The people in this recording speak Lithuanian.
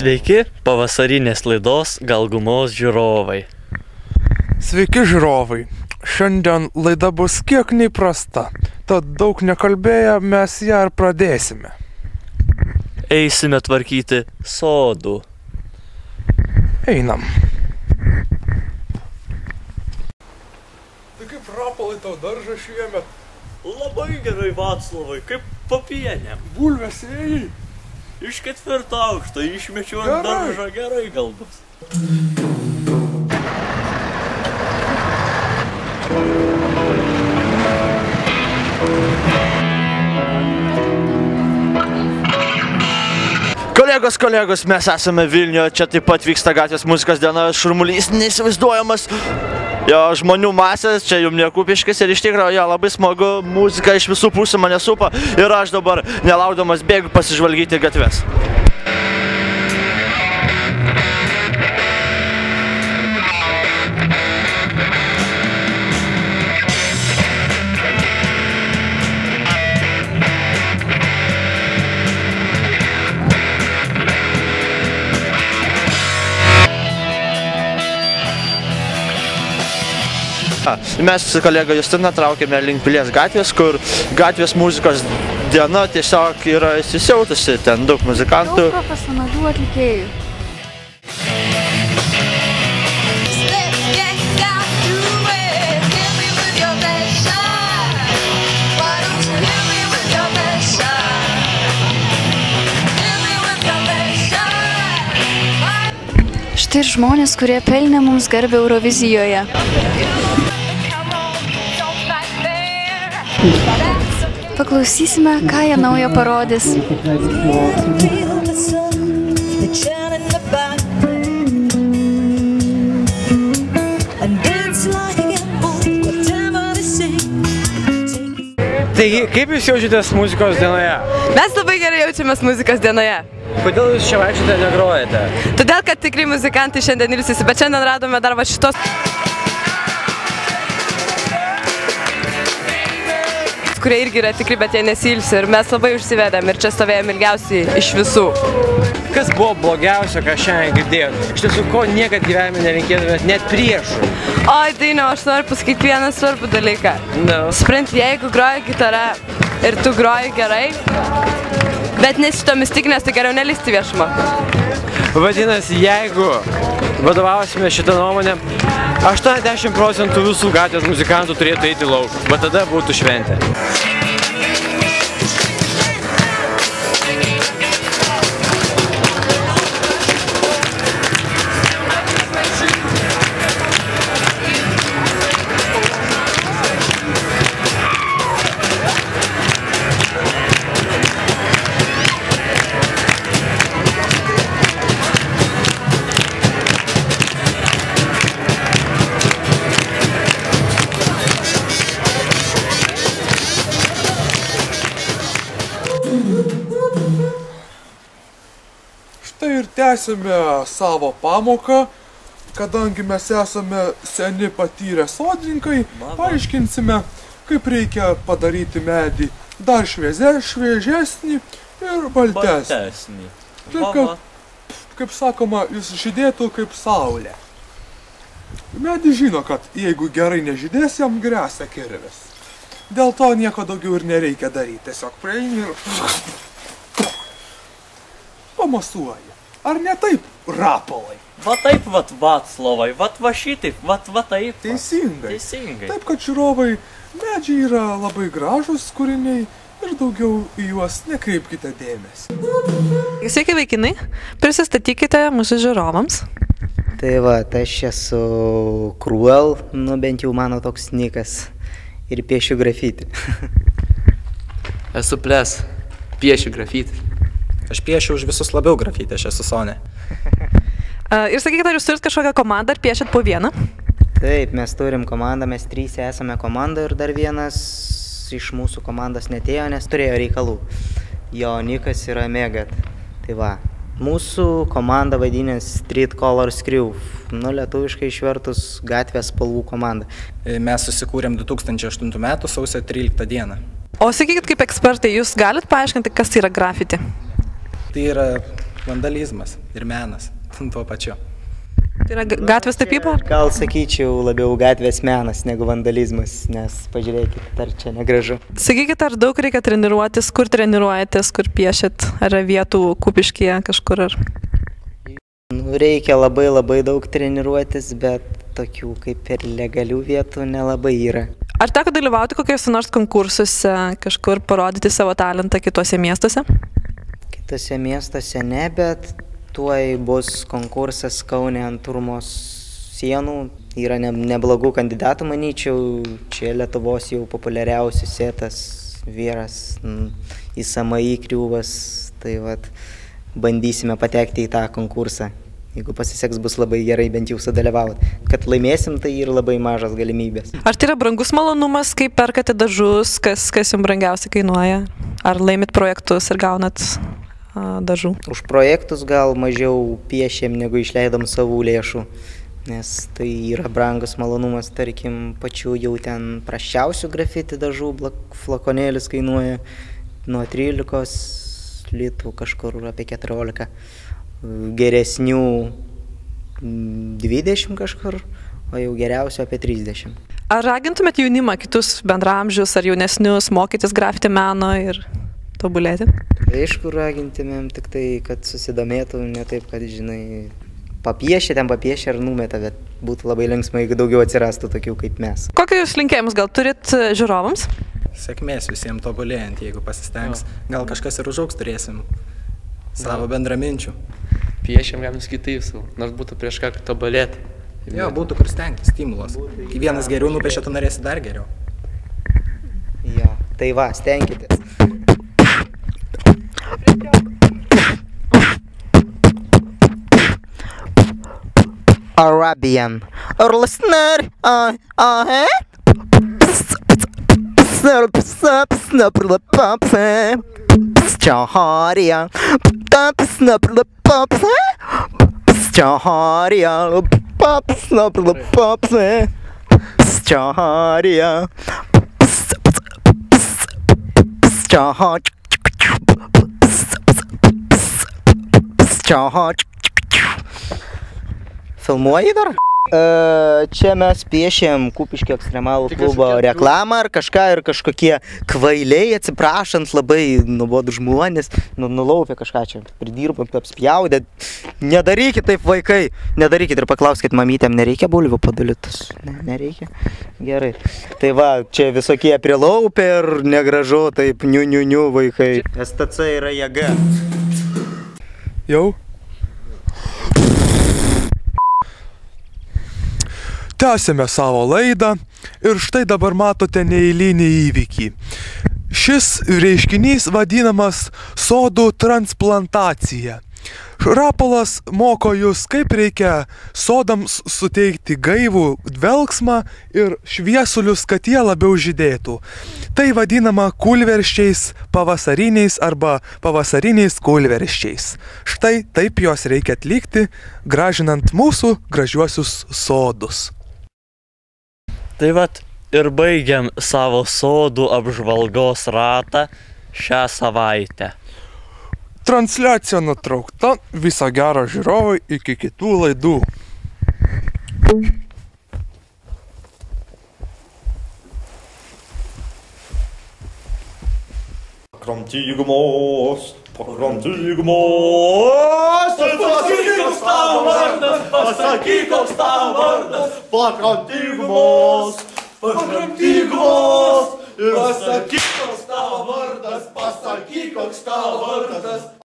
Sveiki, pavasarinės laidos Gal gumos žiūrovai. Sveiki žiūrovai, šiandien laida bus kiek neįprasta, tad daug nekalbėję mes ją ir pradėsime. Eisime tvarkyti sodų. Einam. Tai kaip rapolai tau daržą šiemet? Labai gerai, Vaclovai, kaip papienėm. Bulves ėjai? Iš 4. aukšto išmečiau ant daržą, gerai gal bus. Kolegos, mes esame Vilniuje, čia taip pat vyksta gatvės muzikos diena, šurmulys neįsivaizduojamas. Jo, žmonių masės, čia jum nekupiškis ir iš tikrųjų, labai smagu, muzika iš visų pusių mane supa ir aš dabar nelaukdamas bėgu pasižvalgyti gatves. Mes su kolega Justina traukėme link Pilies gatvės, kur gatvės muzikos diena tiesiog yra įsisiautusi, ten daug muzikantų. Daug profesionalių atlikėjų. Štai ir žmonės, kurie pelnė mums garbę Eurovizijoje. Paklausysime, ką jie naujo parodys. Taigi, kaip jūs jaučiatės muzikos dienoje? Mes labai gerai jaučiamės muzikos dienoje. Kodėl jūs čia vaikščiote negrojate? Todėl, kad tikrai muzikantai šiandien ilsisi, bet šiandien radome dar va šitos, kurie irgi yra tikri, bet jie nesilsi ir mes labai užsivedėm ir čia stovėjom ilgiausiai iš visų. Kas buvo blogiausio, ką šiandien girdėjot? Iš tiesų, ko niekad gyvenime nelinkėtumėt net priešų? Oi, Dainiau, aš noriu pasakyti vieną svarbų dalyką. Supranti, jeigu groji gitarą ir tu groji gerai, bet nesi tomis tikinęs, tai geriau nelisti viešumą. Vadinasi, jeigu vadovausime šitą nuomonę, 80% visų gatvės muzikantų turėtų eiti lauk, bet tada būtų šventė. Štai ir tęsime savo pamoką, kadangi mes esame seni patyrę sodininkai, paaiškinsime, kaip reikia padaryti medį dar šviežesnį ir baltesnį. Taip, kad, kaip sakoma, jis žydėtų kaip saulė. Medis žino, kad jeigu gerai nežydės, jam gresia kirvis. Dėl to nieko daugiau ir nereikia daryti, tiesiog prieini ir pamasuoji. Ar ne taip, rapolai? Va taip, vat, Vaclovai, vat va šitaip, vat va taip. Teisingai. Teisingai. Taip, kad žiūrovai, medžiai yra labai gražus kūriniai ir daugiau į juos nekreipkite dėmesį. Sveiki vaikinai, prisistatykite mūsų žiūrovams. Tai va, aš esu Cruel, nu bent jau mano toks nikas, ir piešiu grafitį. Esu Ples, piešiu grafitį. Aš piešiu už visus labiau grafitį, aš esu Sonė. Ir sakykite, ar jūs turit kažkokią komandą, ar piešit po vieną? Taip, mes turim komandą, mes 3 esame komanda ir dar vienas iš mūsų komandos netėjo, nes turėjo reikalų. Jo nikas yra Megat. Tai va, mūsų komanda vadinės Street Colors Crew, lietuviškai išvertus gatvės spalvų komanda. Mes susikūrėm 2008 metų sausio 13 dieną. O sakykit, kaip ekspertai, jūs galit paaiškinti, kas tai yra grafiti? Tai yra vandalizmas ir menas, tuo pačiu. Tai yra gatvės tapyba? Gal sakyčiau labiau gatvės menas negu vandalizmas, nes pažiūrėkit, ar čia negražu. Sakykit, ar daug reikia treniruotis, kur treniruojatės, kur piešit, ar vietų Kupiškyje kažkur ar? Reikia labai daug treniruotis, bet tokių kaip ir legalių vietų nelabai yra. Ar teko dalyvauti kokiuose nors konkursuose, kažkur parodyti savo talentą kitose miestuose? Kitose miestuose ne, bet tuoj bus konkursas Kaune ant Turmos sienų. Yra neblogų kandidatų, manyčiau. Čia Lietuvos jau populiariausias setas vyras į SMI kriūvas. Tai vat, bandysime patekti į tą konkursą. Jeigu pasiseks, bus labai gerai bent jau sudalyvauti. Kad laimėsim, tai ir labai mažas galimybės. Ar tai yra brangus malonumas, kai perkate dažus, kas jums brangiausiai kainuoja? Ar laimit projektus ir gaunat dažų? Už projektus gal mažiau piešėm, negu išleidom savų lėšų, nes tai yra brangus malonumas, tarkim, pačių jau ten prasčiausių grafiti dažų flakonėlis kainuoja nuo 13 litų kažkur apie 14, geresnių 20 kažkur, o jau geriausio apie 30. Ar ragintumėt jaunimą, kitus bendramžius ar jaunesnius mokytis grafiti meno ir tobulėti? Aišku, ragintumėm, tik tai, kad susidomėtų, ne taip, kad, žinai, papiešia ir numeta, bet būtų labai linksma, jeigu daugiau atsirastų tokių kaip mes. Kokį jūs linkėjimus gal turit žiūrovams? Sėkmės visiems tobulėjant, jeigu pasistengs. Gal kažkas ir užaugs turėsim savo bendraminčių. Piešiam vienus kitais, nors būtų prieš ką tobulėti. Jo, būtų kur stengtis, stimulas. Kai vienas geriau nupiešia, tu norėsi dar geriau. Jo, tai va, stenkitės. Arabian. Or listener, Chaharia, filmuoji dar? Čia mes piešėm Kupiškio ekstremalų klubo reklamą ar kažką ir kažkokie kvailiai, atsiprašant, labai nuobodų žmonės, nulaupė kažką čia, pridirbom, apspjaudė. Nedarykit taip, vaikai, nedarykit ir paklauskit mamytėm, nereikia bulvių padalytus? Nereikia? Gerai. Tai va, čia visokie prilaupė ir negražu, taip niu vaikai. STC yra jėga. Jau? Tęsėme savo laidą ir štai dabar matote neeilinį įvykį. Šis reiškinys vadinamas sodų transplantacija. Rapolas moko jūs, kaip reikia sodams suteikti gaivų dvelksmą ir šviesulius, kad jie labiau žydėtų. Tai vadinama kūlversčiais pavasariniais arba pavasariniais kūlversčiais. Štai taip juos reikia atlikti, gražinant mūsų gražiuosius sodus. Tai vat ir baigiam savo sodų apžvalgos ratą šią savaitę. Transliacija nutraukta, viso gero žiūrovai iki kitų laidų. Pakrantygumos, pasakyk, koks tavo vardas, pakrantygumos, ir pasakyk, koks tavo vardas, pasakyk, koks tavo vardas.